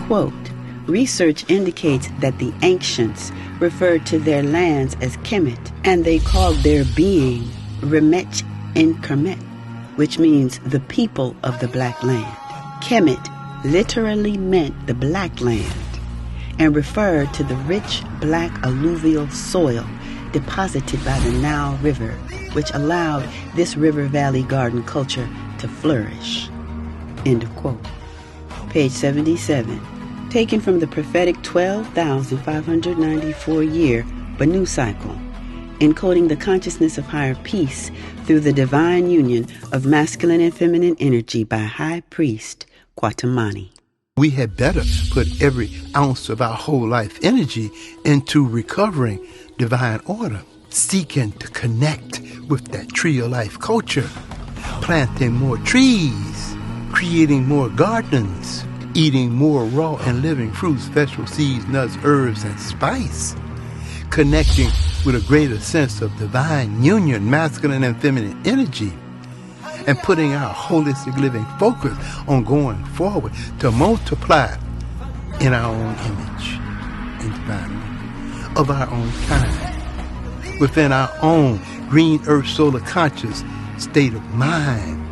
Quote, research indicates that the ancients referred to their lands as Kemet, and they called their being Remech and Kermet, which means the people of the black land. Kemet literally meant the black land and referred to the rich black alluvial soil deposited by the Nile River, which allowed this river valley garden culture to flourish. End of quote. Page 77. Taken from the prophetic 12,594 year Banu cycle, encoding the consciousness of higher peace through the divine union of masculine and feminine energy by High Priest Kwatamani. We had better put every ounce of our whole life energy into recovering divine order, seeking to connect with that tree of life culture, planting more trees, creating more gardens, eating more raw and living fruits, vegetables, seeds, nuts, herbs, and spice, connecting with a greater sense of divine union, masculine and feminine energy, and putting our holistic living focus on going forward to multiply in our own image and divine of our own kind, within our own green earth solar conscious state of mind.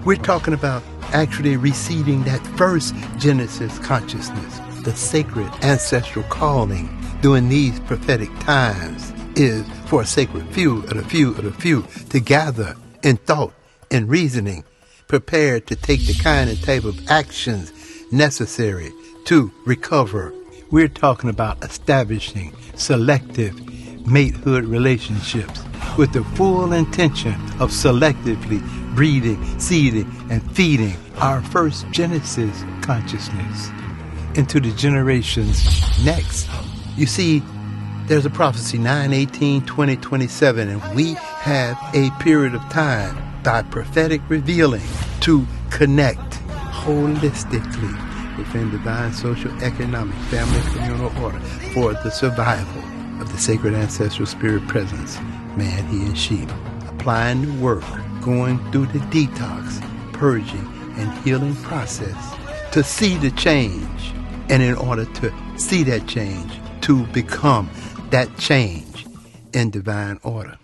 We're talking about actually receiving that first Genesis consciousness, the sacred ancestral calling during these prophetic times is for a sacred few of the few to gather in thought and reasoning, prepared to take the kind and type of actions necessary to recover. We're talking about establishing selective matehood relationships with the full intention of selectively breeding, seeding, and feeding our first Genesis consciousness into the generations next. You see, there's a prophecy 9/18/2027, and we have a period of time by prophetic revealing to connect holistically within divine, social, economic, family, communal order for the survival of the sacred ancestral spirit presence, man, he, and she. Applying the work, going through the detox, purging, and healing process to see the change, and in order to see that change, to become that change in divine order.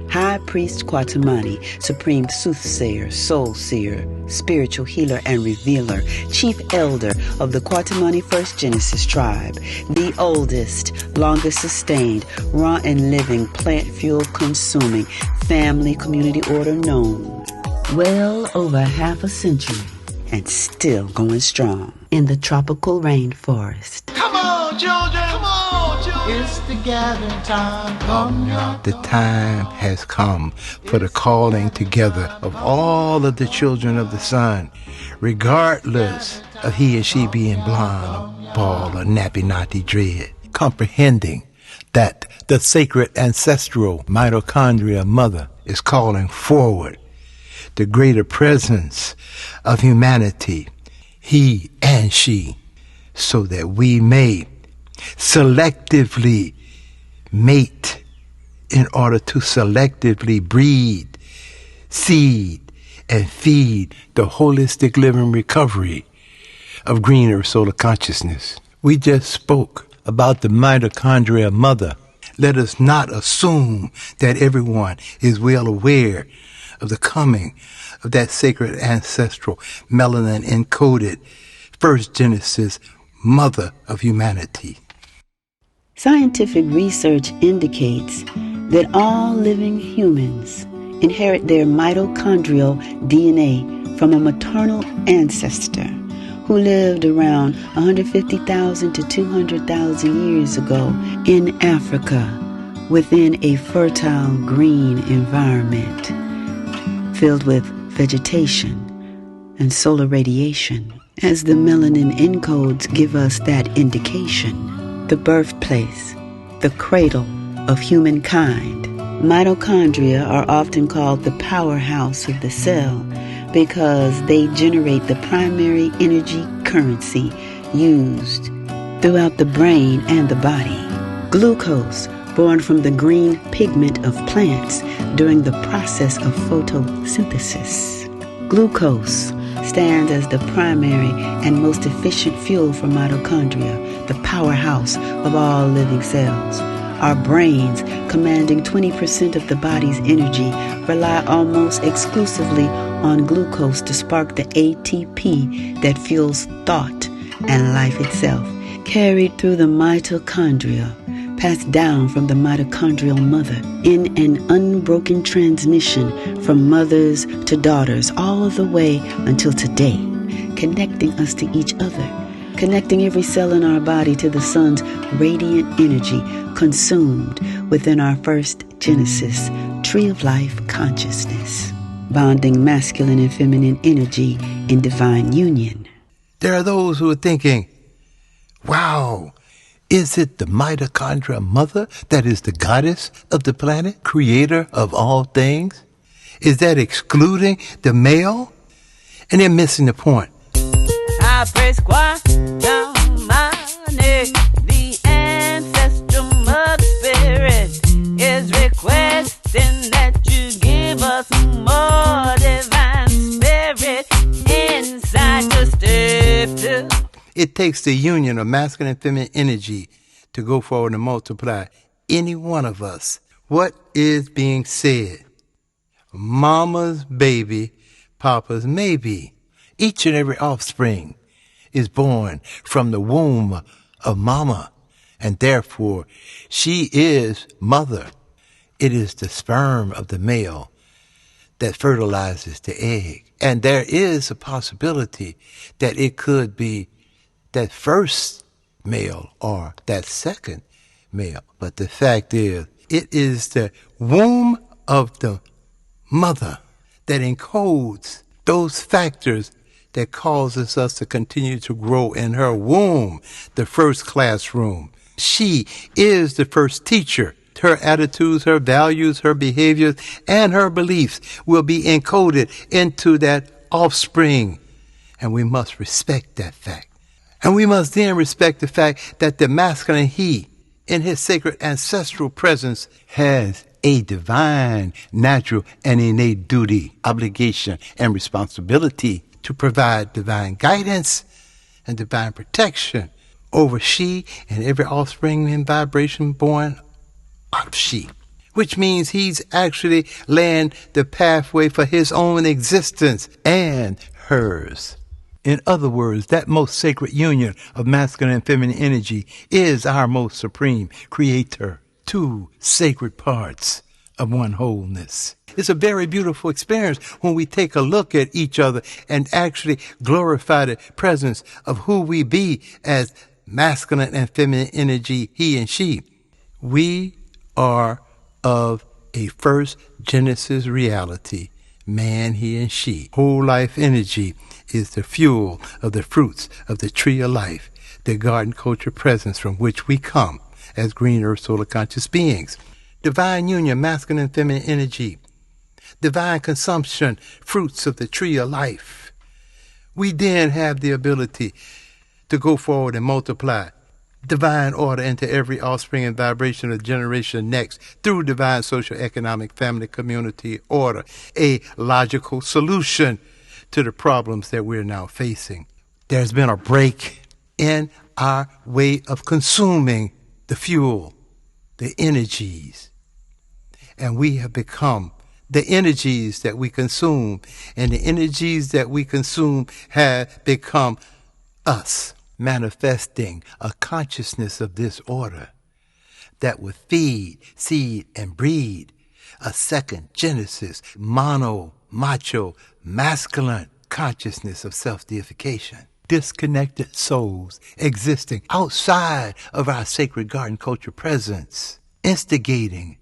High Priest Kwatamani, Supreme Soothsayer, Soul Seer, Spiritual Healer and Revealer, Chief Elder of the Kwatamani First Genesis Tribe, the oldest, longest sustained, raw and living, plant fuel consuming, family community order known. Well over half a century and still going strong in the tropical rainforest. Come on, children! Come on, children! It's the gathering time. Come, y'all. The time has come for the calling together of all of the children of the sun, regardless of he or she being blonde, or bald, or nappy-knotty dread, comprehending that the sacred ancestral mitochondrial mother is calling forward the greater presence of humanity, he and she, so that we may selectively mate in order to selectively breed, seed, and feed the holistic living recovery of green earth solar consciousness. We just spoke about the mitochondrial mother. Let us not assume that everyone is well aware of the coming of that sacred ancestral melanin encoded first Genesis mother of humanity. Scientific research indicates that all living humans inherit their mitochondrial DNA from a maternal ancestor who lived around 150,000 to 200,000 years ago in Africa within a fertile green environment filled with vegetation and solar radiation. As the melanin encodes give us that indication, the birthplace, the cradle of humankind. Mitochondria are often called the powerhouse of the cell because they generate the primary energy currency used throughout the brain and the body. Glucose, born from the green pigment of plants during the process of photosynthesis. Glucose, stands as the primary and most efficient fuel for mitochondria, the powerhouse of all living cells. Our brains, commanding 20% of the body's energy, rely almost exclusively on glucose to spark the ATP that fuels thought and life itself, carried through the mitochondria, passed down from the mitochondrial mother in an unbroken transmission from mothers to daughters all the way until today, connecting us to each other, connecting every cell in our body to the sun's radiant energy consumed within our first Genesis, tree of life consciousness, bonding masculine and feminine energy in divine union. There are those who are thinking, wow, is it the mitochondria mother that is the goddess of the planet, creator of all things? Is that excluding the male? And they're missing the point. I praise Kwatamani, the ancestral mother spirit is requesting that you give us more divine spirit inside your step. It takes the union of masculine and feminine energy to go forward and multiply any one of us. What is being said? Mama's baby, papa's maybe. Each and every offspring is born from the womb of mama, and therefore she is mother. It is the sperm of the male that fertilizes the egg. And there is a possibility that it could be that first male or that second male. But the fact is, it is the womb of the mother that encodes those factors that causes us to continue to grow in her womb, the first classroom. She is the first teacher. Her attitudes, her values, her behaviors, and her beliefs will be encoded into that offspring. And we must respect that fact. And we must then respect the fact that the masculine he, in his sacred ancestral presence, has a divine, natural, and innate duty, obligation, and responsibility to provide divine guidance and divine protection over she and every offspring in vibration born out of she, which means he's actually laying the pathway for his own existence and hers. In other words, that most sacred union of masculine and feminine energy is our most supreme creator, two sacred parts of one wholeness. It's a very beautiful experience when we take a look at each other and actually glorify the presence of who we be as masculine and feminine energy, he and she. We are of a first Genesis reality, man, he and she. Whole life energy is the fuel of the fruits of the tree of life, the garden culture presence from which we come as green earth solar conscious beings. Divine union, masculine and feminine energy. Divine consumption, fruits of the tree of life. We then have the ability to go forward and multiply divine order into every offspring and vibration of the generation next through divine social, economic, family, community order, a logical solution to the problems that we're now facing. There's been a break in our way of consuming the fuel, the energies, and we have become the energies that we consume, and the energies that we consume have become us, manifesting a consciousness of this order that would feed, seed, and breed a second Genesis, macho, masculine consciousness of self-deification. Disconnected souls existing outside of our sacred garden culture presence, instigating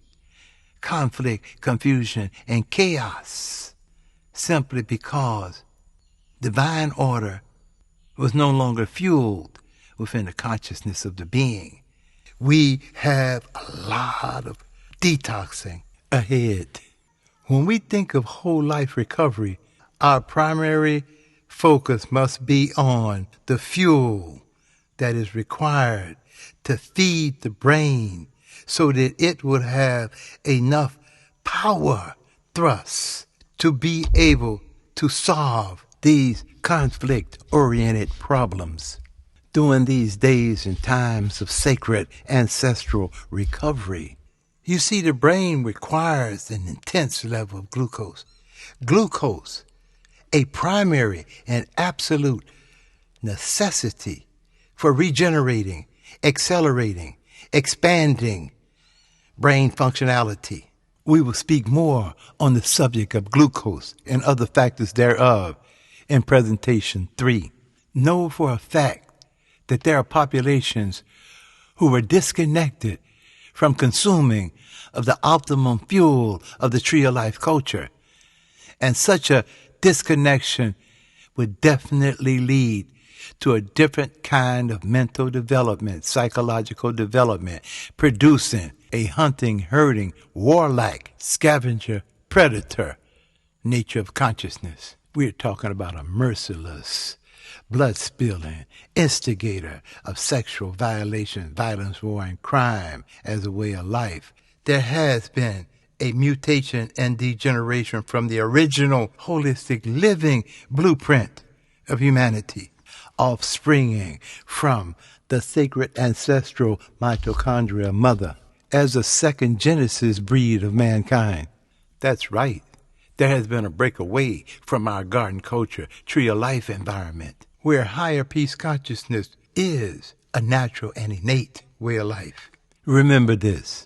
conflict, confusion, and chaos simply because divine order was no longer fueled within the consciousness of the being. We have a lot of detoxing ahead. When we think of whole life recovery, our primary focus must be on the fuel that is required to feed the brain so that it would have enough power thrust to be able to solve these conflict-oriented problems during these days and times of sacred ancestral recovery. You see, the brain requires an intense level of glucose. Glucose, a primary and absolute necessity for regenerating, accelerating, expanding brain functionality. We will speak more on the subject of glucose and other factors thereof in presentation 3. Know for a fact that there are populations who were disconnected from consuming of the optimum fuel of the tree of life culture. And such a disconnection would definitely lead to a different kind of mental development, psychological development, producing a hunting, herding, warlike, scavenger, predator nature of consciousness. We're talking about a merciless, blood-spilling instigator of sexual violation, violence, war, and crime as a way of life. There has been a mutation and degeneration from the original holistic living blueprint of humanity, offspringing from the sacred ancestral mitochondrial mother as a second genesis breed of mankind. That's right. There has been a breakaway from our garden culture, tree of life environment, where higher peace consciousness is a natural and innate way of life. Remember this.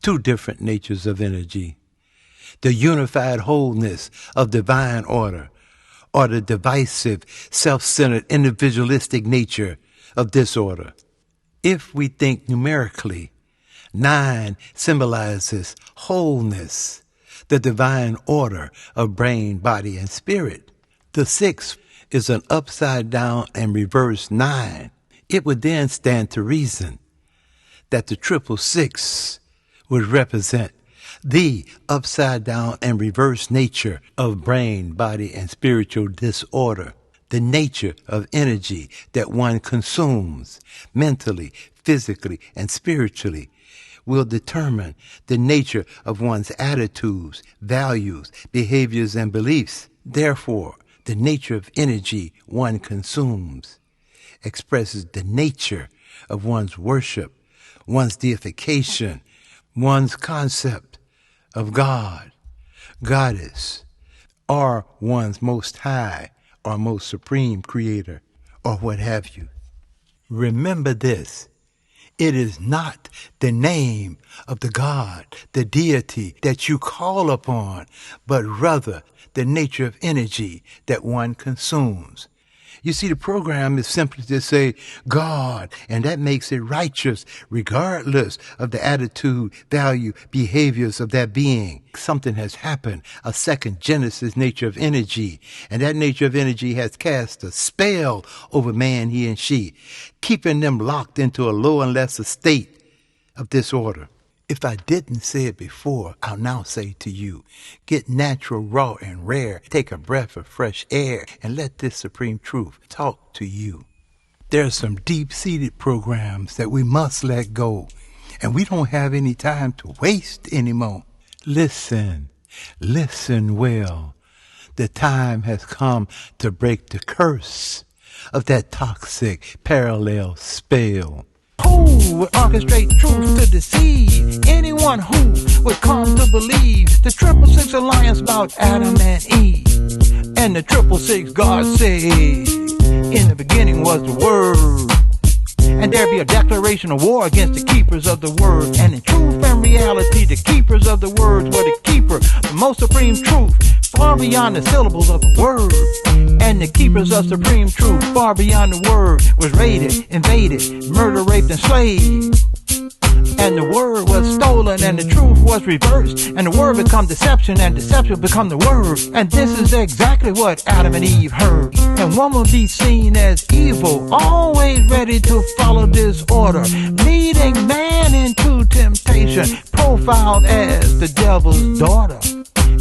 2 different natures of energy. The unified wholeness of divine order, or the divisive, self-centered, individualistic nature of disorder. If we think numerically, 9 symbolizes wholeness, the divine order of brain, body, and spirit. The 6 is an upside down and reverse 9. It would then stand to reason that the 666 would represent the upside down and reverse nature of brain, body, and spiritual disorder, the nature of energy that one consumes mentally, physically, and spiritually will determine the nature of one's attitudes, values, behaviors, and beliefs. Therefore, the nature of energy one consumes expresses the nature of one's worship, one's deification, one's concept of God, goddess, or one's most high or most supreme creator, or what have you. Remember this. It is not the name of the God, the deity that you call upon, but rather the nature of energy that one consumes. You see, the program is simply to say God, and that makes it righteous regardless of the attitude, value, behaviors of that being. Something has happened, a second genesis nature of energy, and that nature of energy has cast a spell over man, he and she, keeping them locked into a lower and lesser state of disorder. If I didn't say it before, I'll now say to you, get natural, raw, and rare. Take a breath of fresh air and let this supreme truth talk to you. There are some deep-seated programs that we must let go, and we don't have any time to waste anymore. Listen well. The time has come to break the curse of that toxic parallel spell. Who would orchestrate truth to deceive anyone who would come to believe the 666 alliance about Adam and Eve? And the 666 God said, in the beginning was the Word. And there be a declaration of war against the keepers of the Word. And in truth and reality, the keepers of the Word were the keeper, the most supreme truth, far beyond the syllables of the Word. And the keepers of supreme truth, far beyond the Word, was raided, invaded, murdered, raped, and slaved. And the Word was stolen, and the truth was reversed, and the Word become deception, and deception become the Word. And this is exactly what Adam and Eve heard. And one will be seen as evil, always ready to follow disorder, leading man into temptation, profiled as the devil's daughter.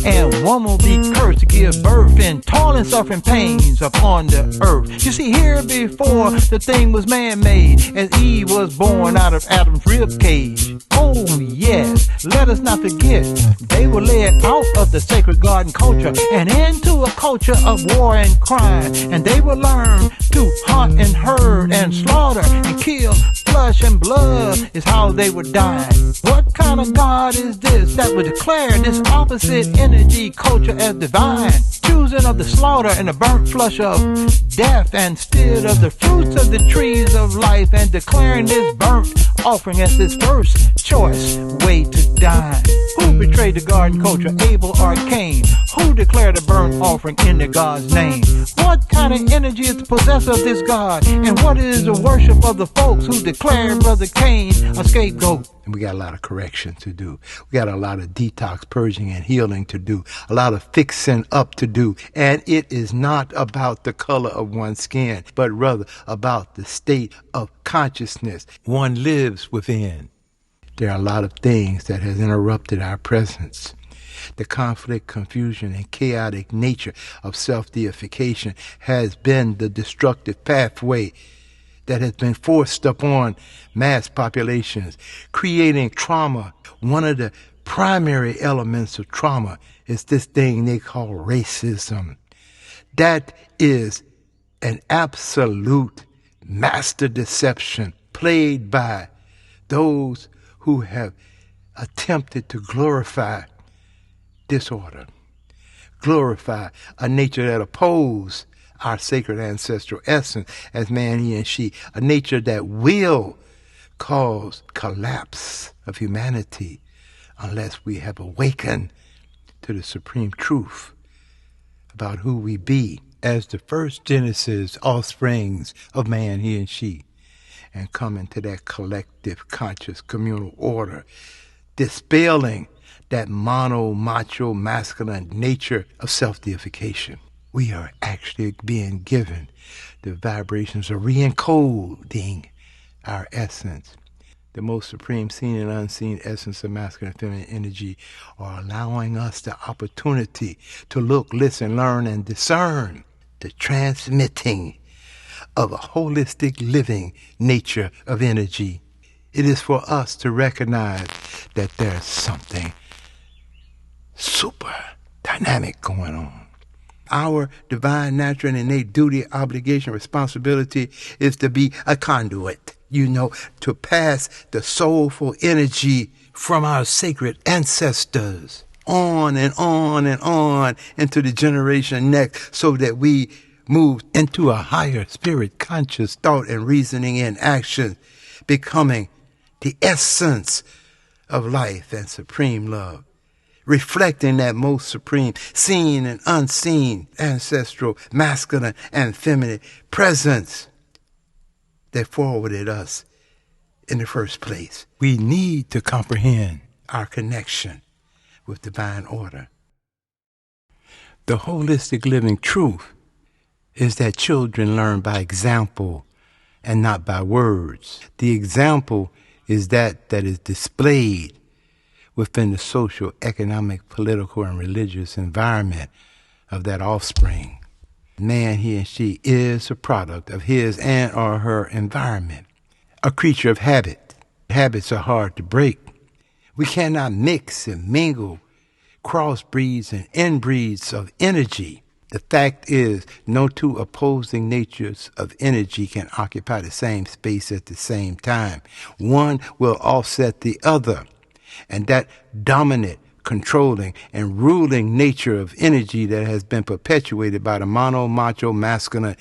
and woman will be cursed to give birth in toil and suffering pains upon the earth. You see, here before the thing was man-made, as Eve was born out of Adam's rib cage. Oh yes, let us not forget, they were led out of the sacred garden culture and into a culture of war and crime, and they would learn to hunt and herd and slaughter and kill. Flesh and blood is how they would die. What kind of God is this that would declare this opposite energy culture as divine, choosing of the slaughter and the burnt flesh of death instead of the fruits of the trees of life, and declaring this burnt offering as his first choice way to die? Who betrayed the garden culture, Abel or Cain? Who declared a burnt offering in the God's name? What kind of energy is the possessor of this God? And what is the worship of the folks who declared Brother Cain a scapegoat? And we got a lot of correction to do. We got a lot of detox, purging, and healing to do. A lot of fixing up to do. And it is not about the color of one's skin, but rather about the state of consciousness one lives within. There are a lot of things that has interrupted our presence. The conflict, confusion, and chaotic nature of self-deification has been the destructive pathway that has been forced upon mass populations, creating trauma. One of the primary elements of trauma is this thing they call racism. That is an absolute master deception played by those who have attempted to glorify disorder, glorify a nature that opposes our sacred ancestral essence as man, he, and she, a nature that will cause collapse of humanity unless we have awakened to the supreme truth about who we be as the first Genesis offsprings of man, he, and she, and come into that collective, conscious, communal order, dispelling that macho, masculine nature of self-deification. We are actually being given the vibrations of re-encoding our essence. The most supreme seen and unseen essence of masculine and feminine energy are allowing us the opportunity to look, listen, learn, and discern the transmitting of a holistic living nature of energy. It is for us to recognize that there's something super dynamic going on. Our divine, natural, and innate duty, obligation, responsibility is to be a conduit, to pass the soulful energy from our sacred ancestors on and on and on into the generation next, so that we move into a higher spirit, conscious thought and reasoning and action, becoming the essence of life and supreme love, reflecting that most supreme, seen and unseen, ancestral, masculine and feminine presence that forwarded us in the first place. We need to comprehend our connection with divine order. The holistic living truth is that children learn by example and not by words. The example is that is displayed within the social, economic, political, and religious environment of that offspring. Man, he and she, is a product of his and or her environment, a creature of habit. Habits are hard to break. We cannot mix and mingle crossbreeds and inbreeds of energy. The fact is, no two opposing natures of energy can occupy the same space at the same time. One will offset the other. And that dominant, controlling, and ruling nature of energy that has been perpetuated by the macho, masculine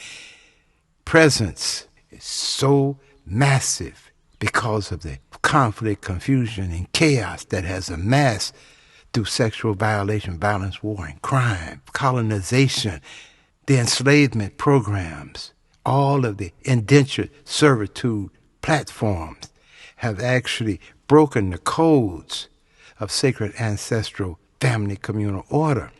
presence is so massive because of the conflict, confusion, and chaos that has amassed through sexual violation, violence, war, and crime, colonization, the enslavement programs, all of the indentured servitude platforms have actually broken the codes of sacred ancestral family communal order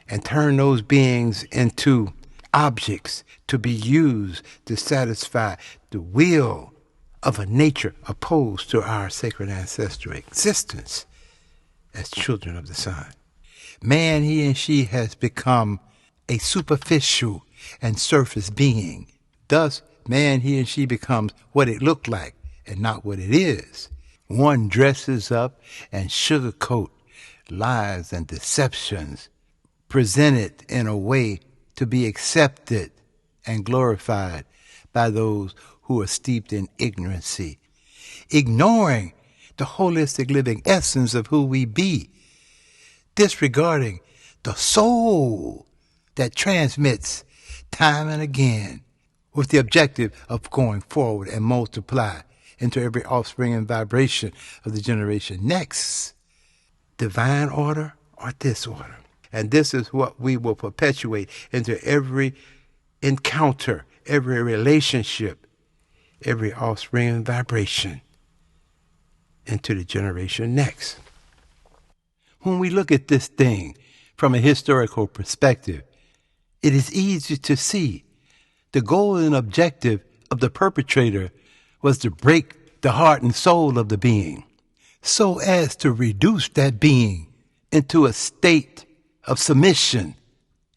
and turned those beings into objects to be used to satisfy the will of a nature opposed to our sacred ancestral existence as children of the sun. Man, he and she has become a superficial and surface being. Thus, man, he and she becomes what it looked like and not what it is. One dresses up and sugarcoat lies and deceptions, presented in a way to be accepted and glorified by those who are steeped in ignorancy, ignoring the holistic living essence of who we be, disregarding the soul that transmits time and again with the objective of going forward and multiply into every offspring and vibration of the generation next. Divine order or disorder. And this is what we will perpetuate into every encounter, every relationship, every offspring and vibration into the generation next. When we look at this thing from a historical perspective, it is easy to see the goal and objective of the perpetrator was to break the heart and soul of the being, so as to reduce that being into a state of submission.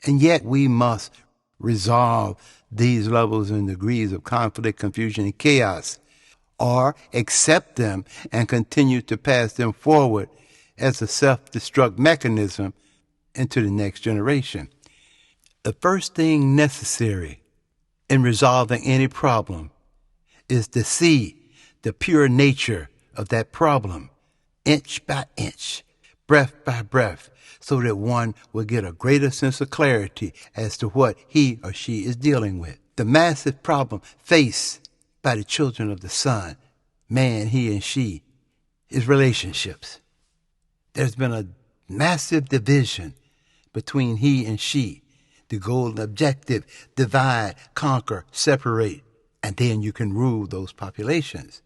And yet we must resolve these levels and degrees of conflict, confusion, and chaos, or accept them and continue to pass them forward as a self-destruct mechanism into the next generation. The first thing necessary in resolving any problem is to see the pure nature of that problem, inch by inch, breath by breath, so that one will get a greater sense of clarity as to what he or she is dealing with. The massive problem faced by the children of the sun, man, he and she, is relationships. There's been a massive division between he and she. The goal and objective, divide, conquer, separate, and then you can rule those populations.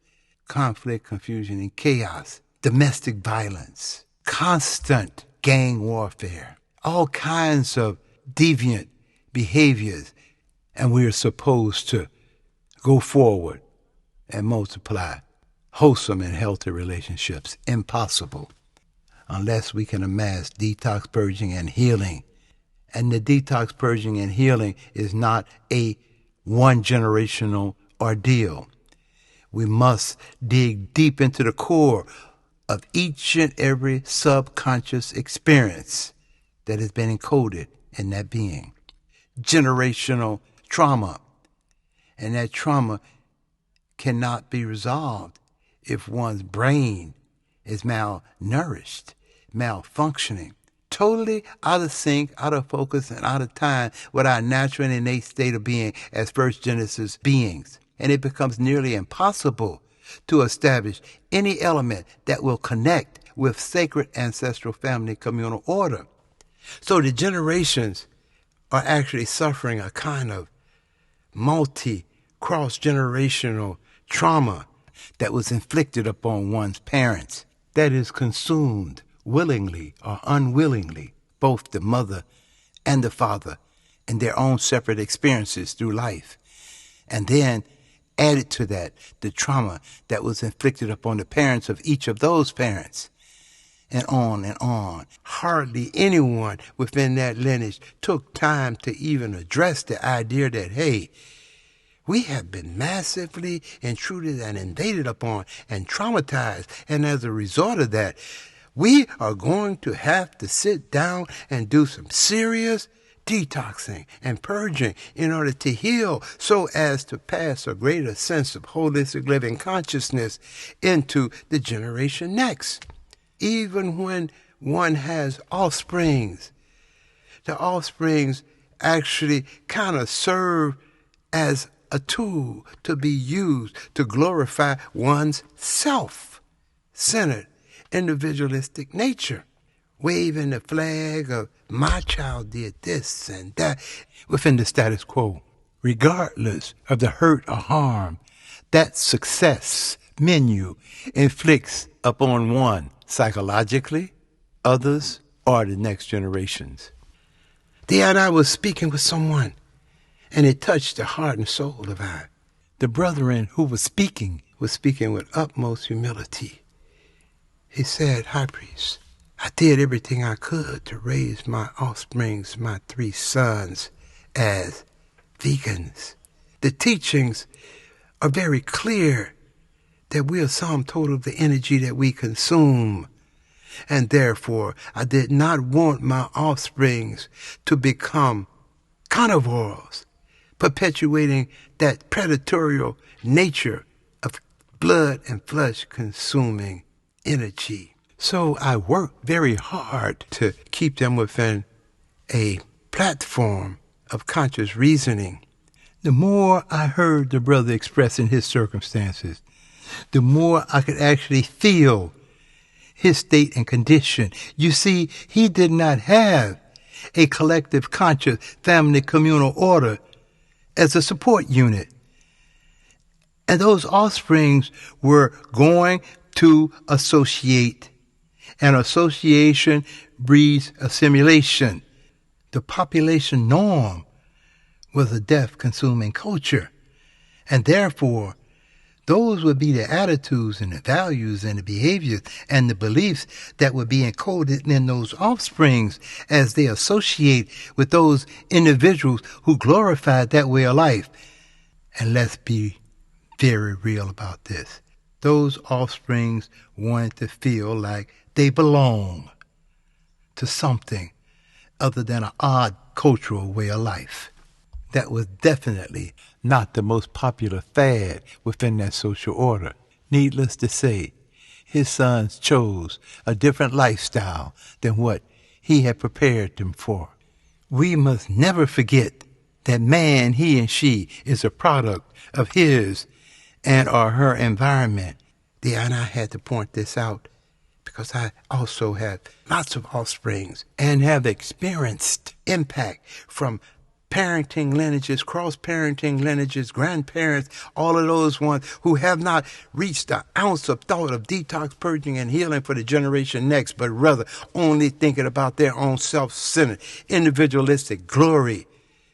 Conflict, confusion, and chaos, domestic violence, constant gang warfare, all kinds of deviant behaviors, and we are supposed to go forward and multiply wholesome and healthy relationships. Impossible unless we can amass detox, purging, and healing. And the detox, purging, and healing is not a one-generational ordeal. We must dig deep into the core of each and every subconscious experience that has been encoded in that being. Generational trauma. And that trauma cannot be resolved if one's brain is malnourished, malfunctioning, totally out of sync, out of focus, and out of time with our natural and innate state of being as first Genesis beings. And it becomes nearly impossible to establish any element that will connect with sacred ancestral family communal order. So the generations are actually suffering a kind of cross-generational trauma that was inflicted upon one's parents, that is consumed willingly or unwillingly, both the mother and the father in their own separate experiences through life. And then added to that, the trauma that was inflicted upon the parents of each of those parents, and on and on. Hardly anyone within that lineage took time to even address the idea that, hey, we have been massively intruded and invaded upon and traumatized, and as a result of that, we are going to have to sit down and do some serious detoxing and purging in order to heal, so as to pass a greater sense of holistic living consciousness into the generation next. Even when one has offsprings, the offsprings actually kind of serve as a tool to be used to glorify one's self-centered, individualistic nature, waving the flag of my child did this and that within the status quo. Regardless of the hurt or harm that success menu inflicts upon one psychologically, others, or the next generations. The other I was speaking with someone, and it touched the heart and soul of I. The brethren who was speaking with utmost humility. He said, High Priest, I did everything I could to raise my offsprings, my 3 sons, as vegans. The teachings are very clear that we are sum total of the energy that we consume. And therefore, I did not want my offsprings to become carnivores, perpetuating that predatory nature of blood and flesh consuming energy. So I worked very hard to keep them within a platform of conscious reasoning. The more I heard the brother expressing his circumstances, the more I could actually feel his state and condition. You see, he did not have a collective conscious family communal order as a support unit. And those offsprings were going to associate. And association breeds assimilation. The population norm was a death-consuming culture. And therefore, those would be the attitudes and the values and the behaviors and the beliefs that would be encoded in those offsprings as they associate with those individuals who glorified that way of life. And let's be very real about this. Those offsprings wanted to feel like they belong to something other than an odd cultural way of life. That was definitely not the most popular fad within that social order. Needless to say, his sons chose a different lifestyle than what he had prepared them for. We must never forget that man, he and she, is a product of his and or her environment. And I had to point this out because I also have lots of offsprings and have experienced impact from parenting lineages, cross-parenting lineages, grandparents, all of those ones who have not reached an ounce of thought of detox, purging, and healing for the generation next, but rather only thinking about their own self-centered, individualistic glory,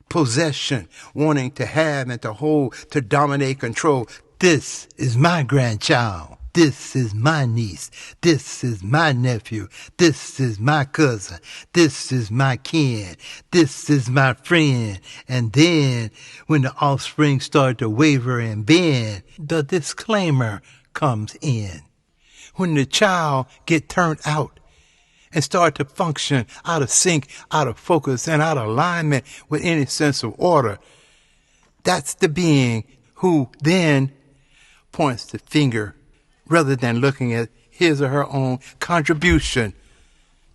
possession, wanting to have and to hold, to dominate, control. This is my grandchild. This is my niece. This is my nephew. This is my cousin. This is my kin. This is my friend. And then when the offspring start to waver and bend, the disclaimer comes in. When the child get turned out and start to function out of sync, out of focus, and out of alignment with any sense of order, that's the being who then points the finger rather than looking at his or her own contribution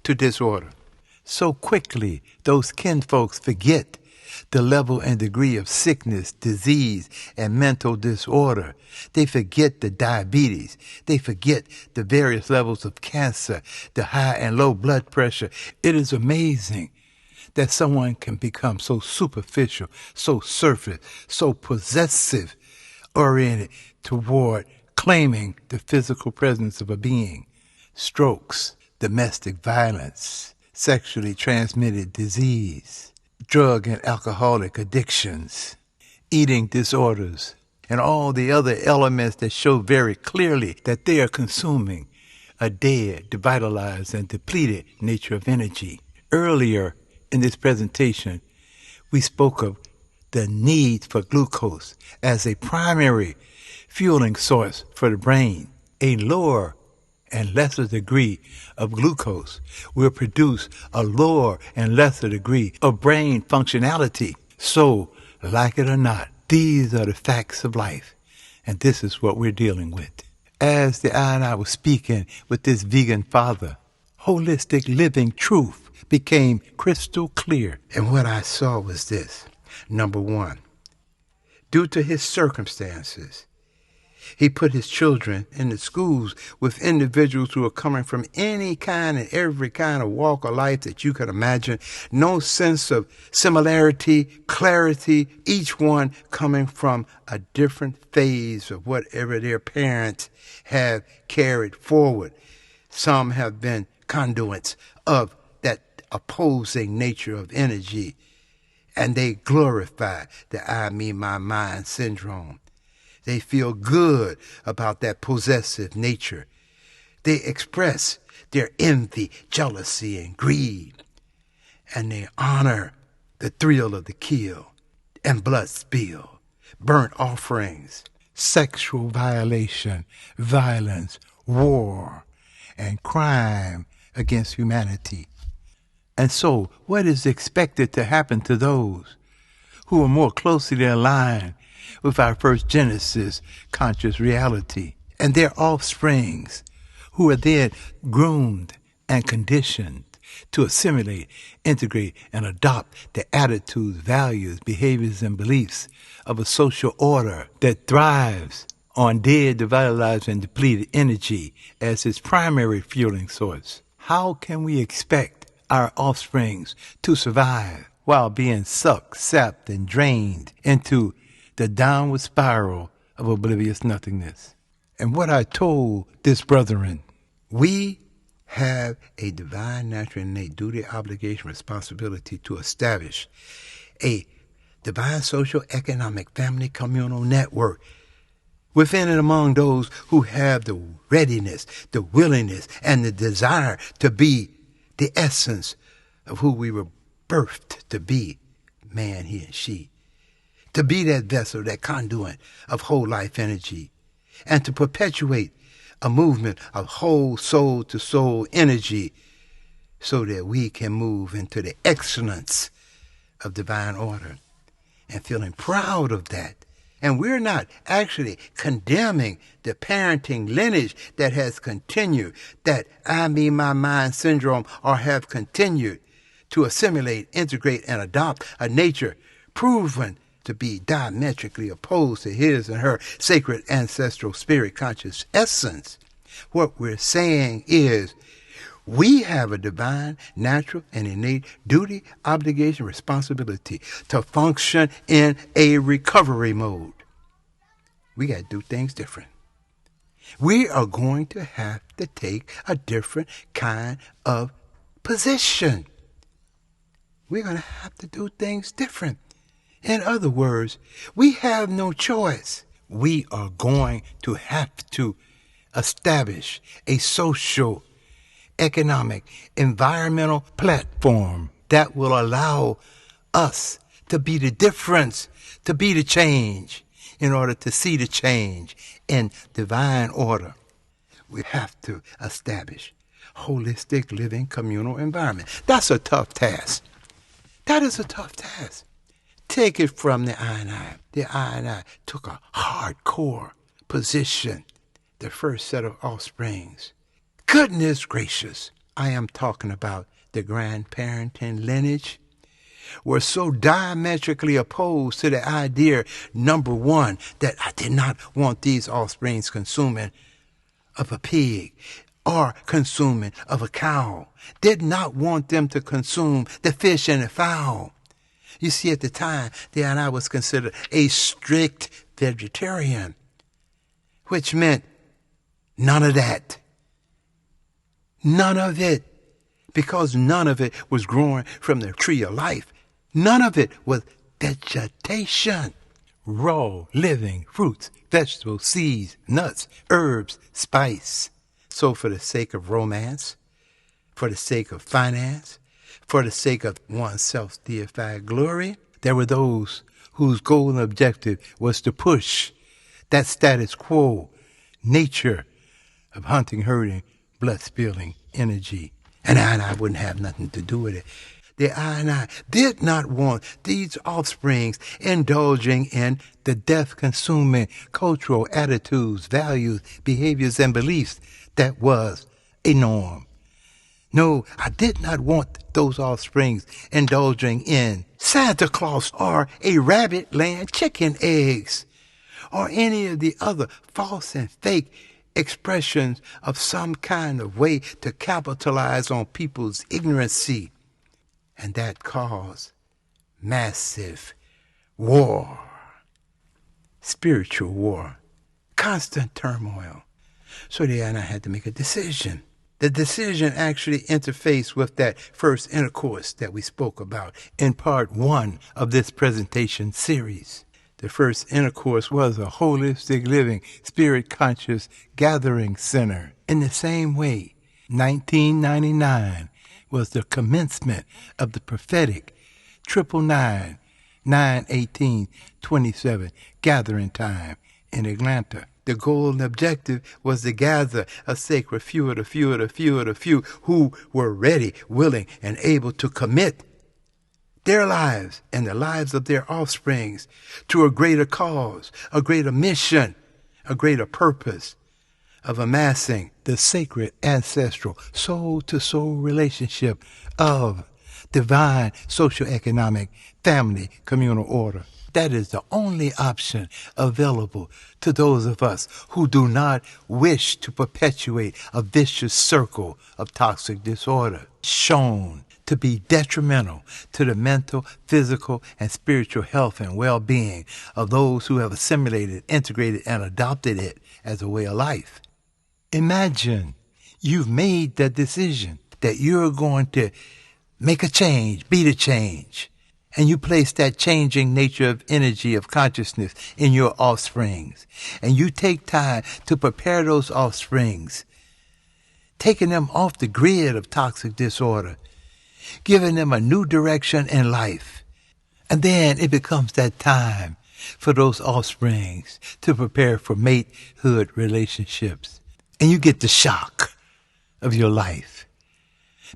to disorder. So quickly, those kinfolks forget the level and degree of sickness, disease, and mental disorder. They forget the diabetes. They forget the various levels of cancer, the high and low blood pressure. It is amazing that someone can become so superficial, so surface, so possessive-oriented toward claiming the physical presence of a being. Strokes, domestic violence, sexually transmitted disease, drug and alcoholic addictions, eating disorders, and all the other elements that show very clearly that they are consuming a dead, devitalized, and depleted nature of energy. Earlier in this presentation, we spoke of the need for glucose as a primary fueling source for the brain. A lower and lesser degree of glucose will produce a lower and lesser degree of brain functionality. So, like it or not, these are the facts of life, and this is what we're dealing with. As I was speaking with this vegan father, holistic living truth became crystal clear. And what I saw was this. Number one, due to his circumstances, he put his children in the schools with individuals who are coming from any kind and every kind of walk of life that you could imagine. No sense of similarity, clarity, each one coming from a different phase of whatever their parents have carried forward. Some have been conduits of that opposing nature of energy, and they glorify the I, me, my mind syndrome. They feel good about that possessive nature. They express their envy, jealousy, and greed. And they honor the thrill of the kill and blood spill, burnt offerings, sexual violation, violence, war, and crime against humanity. And so, what is expected to happen to those who are more closely aligned with our first Genesis conscious reality and their offsprings, who are then groomed and conditioned to assimilate, integrate, and adopt the attitudes, values, behaviors, and beliefs of a social order that thrives on dead, devitalized, and depleted energy as its primary fueling source? How can we expect our offsprings to survive while being sucked, sapped, and drained into the downward spiral of oblivious nothingness? And what I told this brethren, we have a divine, natural, innate duty, obligation, responsibility to establish a divine, social, economic, family, communal network within and among those who have the readiness, the willingness, and the desire to be the essence of who we were birthed to be, man, he and she. To be that vessel, that conduit of whole life energy, and to perpetuate a movement of whole soul-to-soul energy so that we can move into the excellence of divine order and feeling proud of that. And we're not actually condemning the parenting lineage that has continued, that I, me, my mind syndrome, or have continued to assimilate, integrate, and adopt a nature proven to be diametrically opposed to his and her sacred ancestral spirit conscious essence. What we're saying is we have a divine, natural, and innate duty, obligation, responsibility to function in a recovery mode. We got to do things different. We are going to have to take a different kind of position. We're going to have to do things different. In other words, we have no choice. We are going to have to establish a social, economic, environmental platform that will allow us to be the difference, to be the change, in order to see the change in divine order. We have to establish holistic living communal environment. That's a tough task. That is a tough task. Take it from the I and I. The I and I took a hardcore position, the first set of offsprings. Goodness gracious, I am talking about the grandparenting lineage, were so diametrically opposed to the idea, number one, that I did not want these offsprings consuming of a pig or consuming of a cow. Did not want them to consume the fish and the fowl. You see, at the time, the I and I was considered a strict vegetarian, which meant none of that. None of it. Because none of it was growing from the tree of life. None of it was vegetation. Raw, living fruits, vegetables, seeds, nuts, herbs, spice. So for the sake of romance, for the sake of finance, for the sake of one's self-deified glory, there were those whose goal and objective was to push that status quo nature of hunting, herding, blood-spilling energy. And I wouldn't have nothing to do with it. The I and I did not want these offsprings indulging in the death-consuming cultural attitudes, values, behaviors, and beliefs that was a norm. No, I did not want those offsprings indulging in Santa Claus or a rabbit laying chicken eggs or any of the other false and fake expressions of some kind of way to capitalize on people's ignorancy. And that caused massive war, spiritual war, constant turmoil. So then I had to make a decision. The decision actually interfaced with that first intercourse that we spoke about in part 1 of this presentation series. The first intercourse was a holistic living, spirit-conscious gathering center. In the same way 1999 was the commencement of the prophetic 999-918-27 gathering time in Atlanta. The goal and objective was to gather a sacred few of the few who were ready, willing, and able to commit their lives and the lives of their offsprings to a greater cause, a greater mission, a greater purpose of amassing the sacred ancestral soul-to-soul relationship of divine socioeconomic family communal order. That is the only option available to those of us who do not wish to perpetuate a vicious circle of toxic disorder, shown to be detrimental to the mental, physical, and spiritual health and well-being of those who have assimilated, integrated, and adopted it as a way of life. Imagine you've made that decision that you're going to make a change, be the change, and you place that changing nature of energy of consciousness in your offsprings, and you take time to prepare those offsprings, taking them off the grid of toxic disorder, giving them a new direction in life. And then it becomes that time for those offsprings to prepare for matehood relationships. And you get the shock of your life.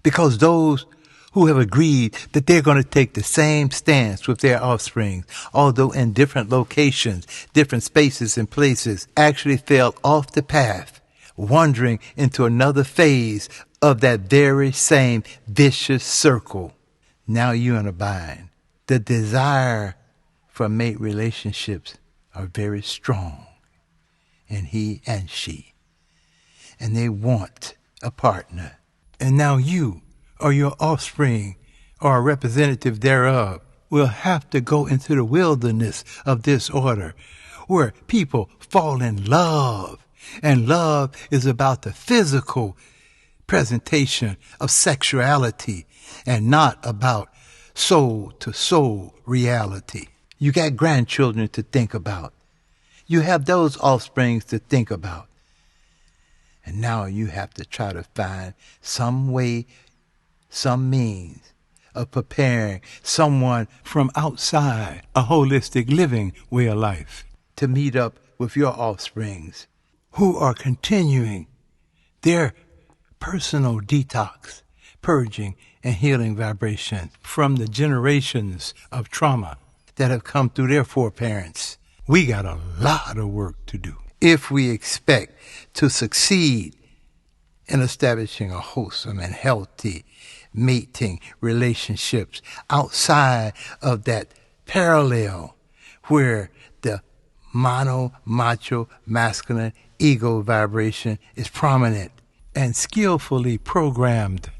Because those who have agreed that they're going to take the same stance with their offspring, although in different locations, different spaces and places, actually fell off the path, wandering into another phase of that very same vicious circle. Now you're in a bind. The desire for mate relationships are very strong in he and she. And they want a partner. And now you, or your offspring, or a representative thereof, will have to go into the wilderness of disorder, where people fall in love. And love is about the physical presentation of sexuality and not about soul-to-soul reality. You got grandchildren to think about. You have those offsprings to think about. And now you have to try to find some way, some means of preparing someone from outside a holistic living way of life to meet up with your offsprings who are continuing their personal detox, purging and healing vibration from the generations of trauma that have come through their foreparents. We got a lot of work to do if we expect to succeed in establishing a wholesome and healthy mating relationships outside of that parallel where the macho, masculine ego vibration is prominent and skillfully programmed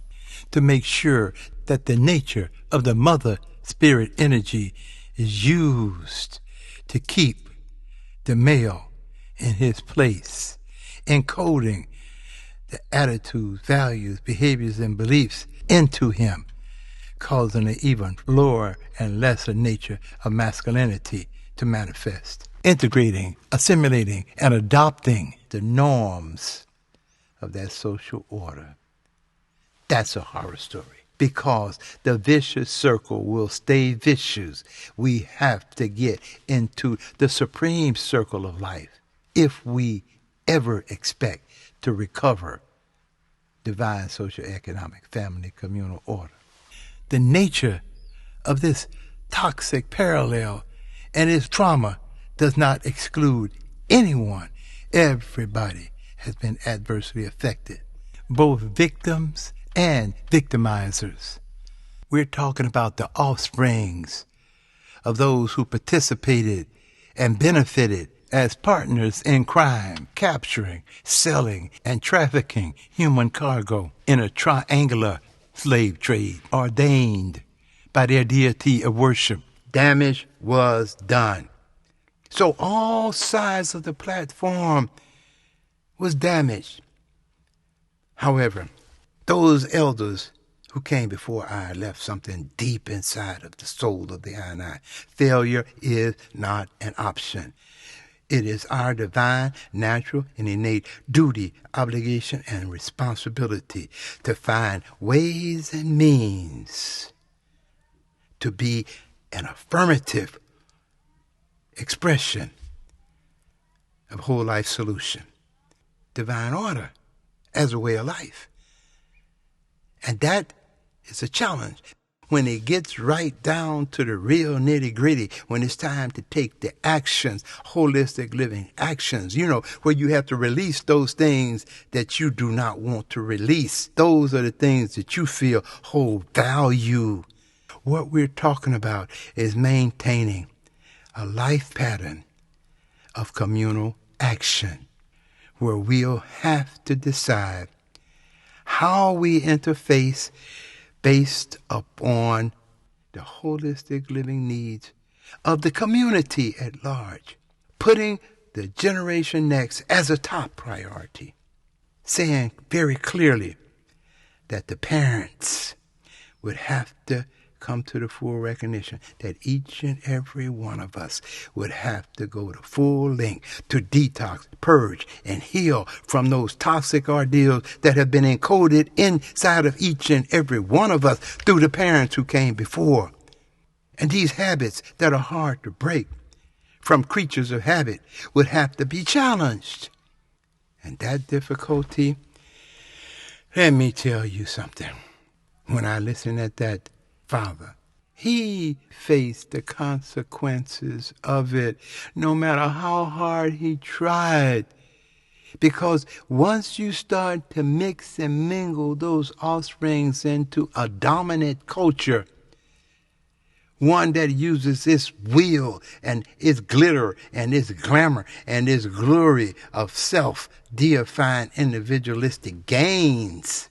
to make sure that the nature of the mother spirit energy is used to keep the male in his place, encoding the attitudes, values, behaviors, and beliefs into him, causing an even lower and lesser nature of masculinity to manifest, integrating, assimilating, and adopting the norms of that social order. That's a horror story. Because the vicious circle will stay vicious. We have to get into the supreme circle of life if we ever expect to recover divine socioeconomic family communal order. The nature of this toxic parallel and its trauma does not exclude anyone. Everybody has been adversely affected, both victims and victimizers. We're talking about the offsprings of those who participated and benefited as partners in crime, capturing, selling, and trafficking human cargo in a triangular slave trade ordained by their deity of worship. Damage was done. So all sides of the platform was damaged. However, those elders who came before I left something deep inside of the soul of the I. Failure is not an option. It is our divine, natural, and innate duty, obligation, and responsibility to find ways and means to be an affirmative expression of whole life solution. Divine order as a way of life. And that is a challenge. When it gets right down to the real nitty-gritty, when it's time to take the actions, holistic living actions, where you have to release those things that you do not want to release. Those are the things that you feel hold value. What we're talking about is maintaining a life pattern of communal action, where we'll have to decide how we interface based upon the holistic living needs of the community at large, putting the generation next as a top priority, saying very clearly that the parents would have to come to the full recognition that each and every one of us would have to go to full length to detox, purge, and heal from those toxic ordeals that have been encoded inside of each and every one of us through the parents who came before. And these habits that are hard to break from creatures of habit would have to be challenged. And that difficulty, let me tell you something. When I listen at that father, he faced the consequences of it, no matter how hard he tried. Because once you start to mix and mingle those offsprings into a dominant culture, one that uses its wheel and its glitter and its glamour and its glory of self-deifying individualistic gains,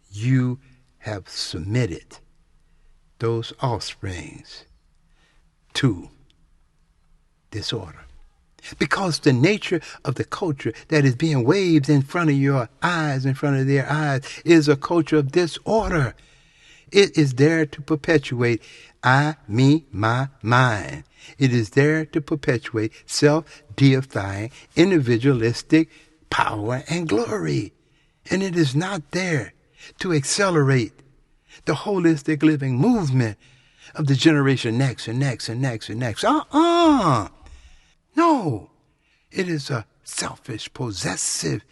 you have submitted those offsprings to disorder. Because the nature of the culture that is being waved in front of your eyes, in front of their eyes, is a culture of disorder. It is there to perpetuate I, me, my, mine. It is there to perpetuate self-deifying, individualistic power and glory. And it is not there to accelerate the holistic living movement of the generation next and next and next and next. No, it is a selfish, possessive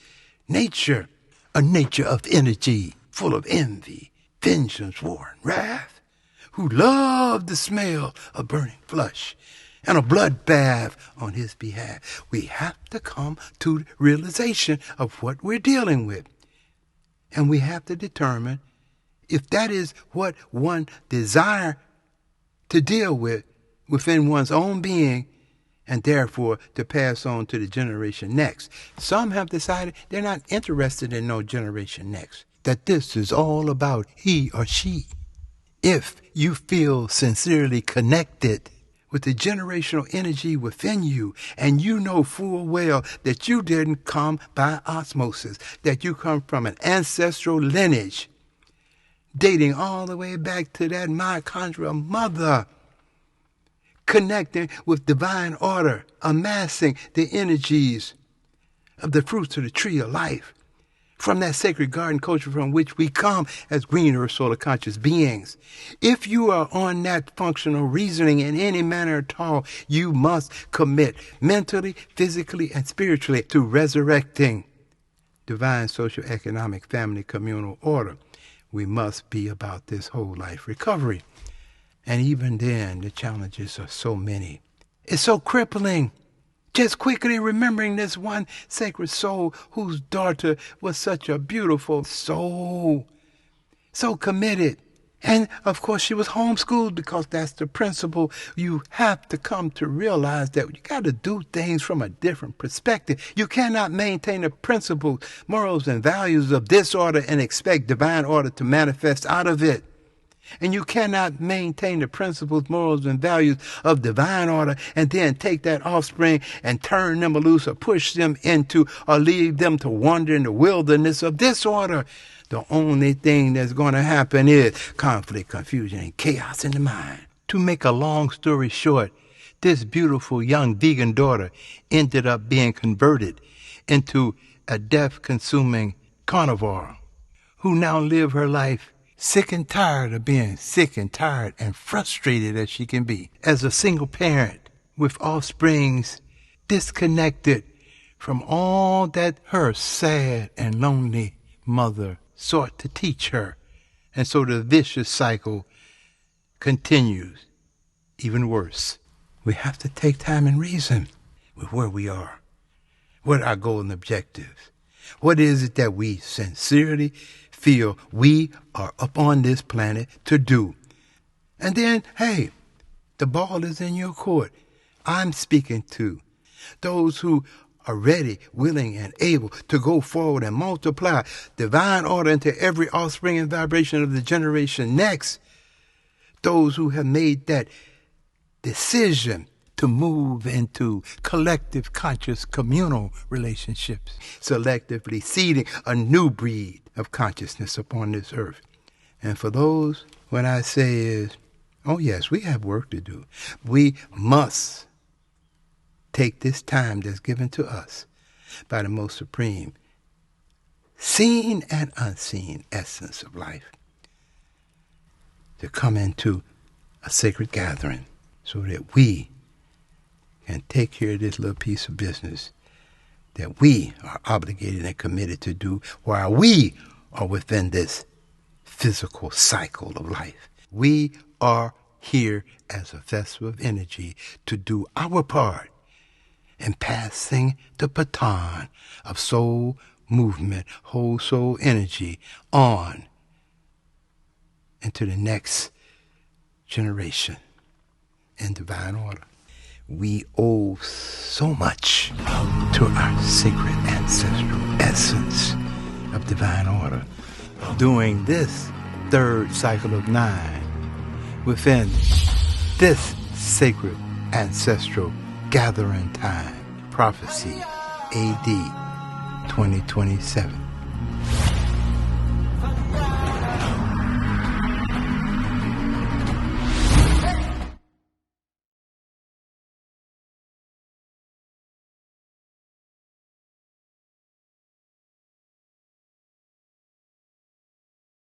nature, a nature of energy, full of envy, vengeance, war, and wrath, who love the smell of burning flesh and a bloodbath on his behalf. We have to come to the realization of what we're dealing with. And we have to determine if that is what one desire to deal with within one's own being, and therefore to pass on to the generation next. Some have decided they're not interested in no generation next, that this is all about he or she. If you feel sincerely connected with the generational energy within you, and you know full well that you didn't come by osmosis, that you come from an ancestral lineage dating all the way back to that mitochondrial mother, connecting with divine order, amassing the energies of the fruits of the tree of life, from that sacred garden culture from which we come as green earth solar conscious beings. If you are on that functional reasoning in any manner at all, you must commit mentally, physically, and spiritually to resurrecting divine social, economic, family, communal order. We must be about this whole life recovery. And even then, the challenges are so many. It's so crippling. Just quickly remembering this one sacred soul whose daughter was such a beautiful soul, so committed. And, of course, she was homeschooled because that's the principle. You have to come to realize that you got to do things from a different perspective. You cannot maintain the principles, morals, and values of disorder and expect divine order to manifest out of it. And you cannot maintain the principles, morals, and values of divine order and then take that offspring and turn them loose or push them into or leave them to wander in the wilderness of disorder. The only thing that's going to happen is conflict, confusion, and chaos in the mind. To make a long story short, this beautiful young vegan daughter ended up being converted into a death-consuming carnivore who now live her life sick and tired of being sick and tired and frustrated as she can be. As a single parent with offsprings disconnected from all that her sad and lonely mother sought to teach her. And so the vicious cycle continues, even worse. We have to take time and reason with where we are. What are our goals and objectives? What is it that we sincerely feel we are up on this planet to do? And then, hey, the ball is in your court. I'm speaking to those who are ready, willing, and able to go forward and multiply divine order into every offspring and vibration of the generation next. Those who have made that decision to move into collective, conscious, communal relationships, selectively seeding a new breed of consciousness upon this earth. And for those, what I say is, oh yes, we have work to do. We must take this time that's given to us by the most supreme, seen and unseen essence of life to come into a sacred gathering so that we can take care of this little piece of business that we are obligated and committed to do while we are within this physical cycle of life. We are here as a vessel of energy to do our part in passing the baton of soul movement, whole soul energy on into the next generation in divine order. We owe so much to our sacred ancestral essence of divine order during this third cycle of 9 within this sacred ancestral gathering time, prophecy, AD 2027.